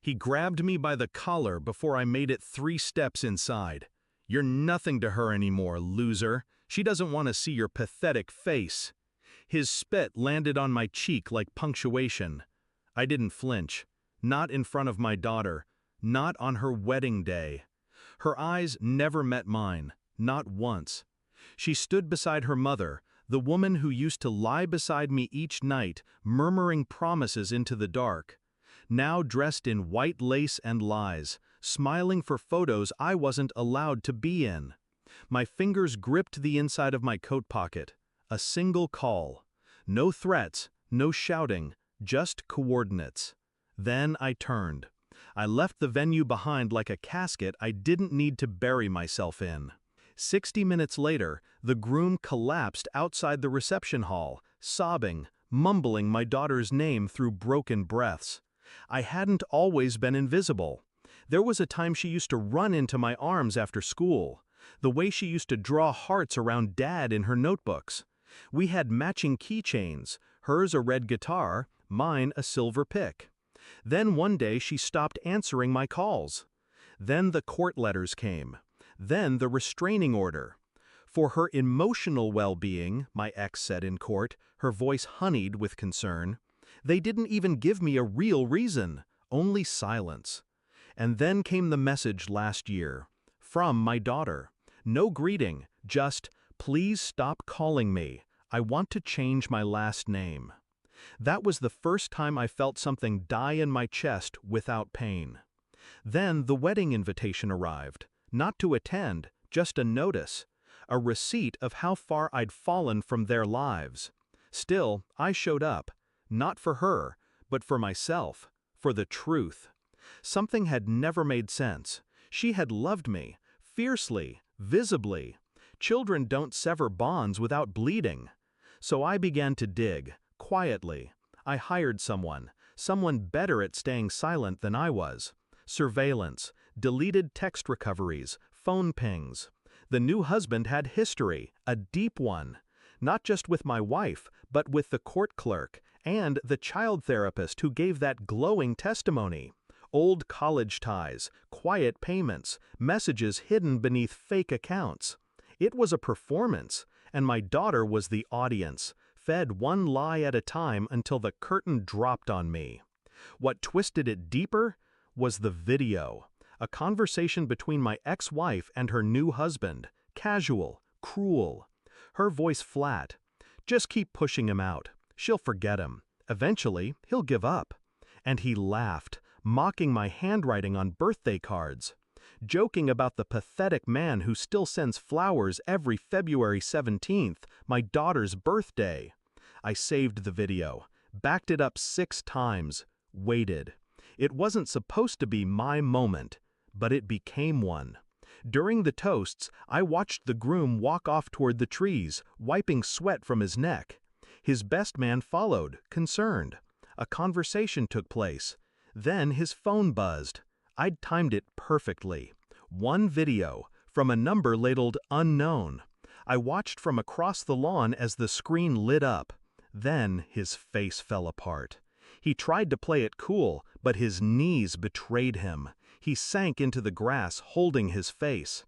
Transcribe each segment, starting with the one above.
He grabbed me by the collar before I made it 3 steps inside. "You're nothing to her anymore, loser. She doesn't want to see your pathetic face." His spit landed on my cheek like punctuation. I didn't flinch. Not in front of my daughter. Not on her wedding day. Her eyes never met mine. Not once. She stood beside her mother, the woman who used to lie beside me each night, murmuring promises into the dark. Now dressed in white lace and lies, smiling for photos I wasn't allowed to be in. My fingers gripped the inside of my coat pocket. A single call. No threats, no shouting, just coordinates. Then I turned. I left the venue behind like a casket I didn't need to bury myself in. 60 minutes later, the groom collapsed outside the reception hall, sobbing, mumbling my daughter's name through broken breaths. I hadn't always been invisible. There was a time she used to run into my arms after school. The way she used to draw hearts around Dad in her notebooks. We had matching keychains, hers a red guitar, mine a silver pick. Then one day she stopped answering my calls. Then the court letters came. Then the restraining order. For her emotional well-being, my ex said in court, her voice honeyed with concern. They didn't even give me a real reason, only silence. And then came the message last year. From my daughter. No greeting, just, "Please stop calling me. I want to change my last name." That was the first time I felt something die in my chest without pain. Then the wedding invitation arrived. Not to attend, just a notice. A receipt of how far I'd fallen from their lives. Still, I showed up. Not for her, but for myself. For the truth. Something had never made sense. She had loved me. Fiercely. Visibly. Children don't sever bonds without bleeding. So I began to dig. Quietly. I hired someone better at staying silent than I was. Surveillance, deleted text recoveries, phone pings. The new husband had history, a deep one. Not just with my wife, but with the court clerk, and the child therapist who gave that glowing testimony. Old college ties, quiet payments, messages hidden beneath fake accounts. It was a performance, and my daughter was the audience, fed one lie at a time until the curtain dropped on me. What twisted it deeper was the video. A conversation between my ex-wife and her new husband. Casual, cruel. Her voice flat. "Just keep pushing him out. She'll forget him. Eventually, he'll give up." And he laughed, mocking my handwriting on birthday cards. Joking about the pathetic man who still sends flowers every February 17th, my daughter's birthday. I saved the video, backed it up 6 times, waited. It wasn't supposed to be my moment, but it became one. During the toasts, I watched the groom walk off toward the trees, wiping sweat from his neck. His best man followed, concerned. A conversation took place. Then his phone buzzed. I'd timed it perfectly. One video, from a number labeled unknown. I watched from across the lawn as the screen lit up. Then his face fell apart. He tried to play it cool, but his knees betrayed him. He sank into the grass, holding his face.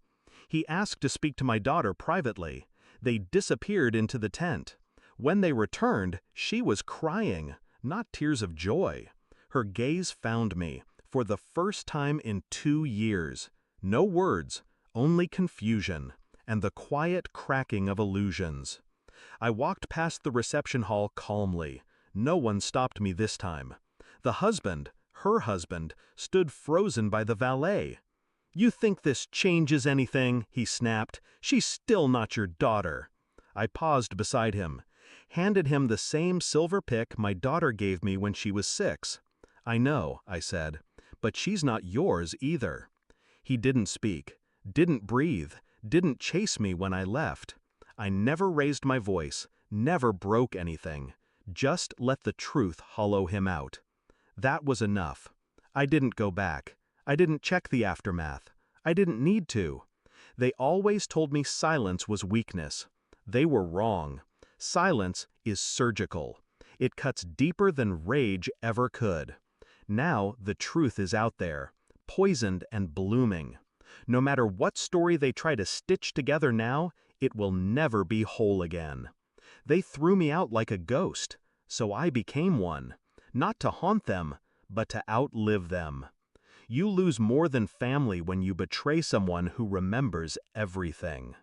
He asked to speak to my daughter privately. They disappeared into the tent. When they returned, she was crying, not tears of joy. Her gaze found me, for the first time in 2 years. No words, only confusion, and the quiet cracking of illusions. I walked past the reception hall calmly. No one stopped me this time. The husband, her husband, stood frozen by the valet. "You think this changes anything?" he snapped. "She's still not your daughter." I paused beside him, handed him the same silver pick my daughter gave me when she was 6. "I know," I said, "but she's not yours either." He didn't speak, didn't breathe, didn't chase me when I left. I never raised my voice, never broke anything. Just let the truth hollow him out. That was enough. I didn't go back. I didn't check the aftermath. I didn't need to. They always told me silence was weakness. They were wrong. Silence is surgical. It cuts deeper than rage ever could. Now the truth is out there, poisoned and blooming. No matter what story they try to stitch together now, it will never be whole again. They threw me out like a ghost, so I became one, not to haunt them, but to outlive them. You lose more than family when you betray someone who remembers everything.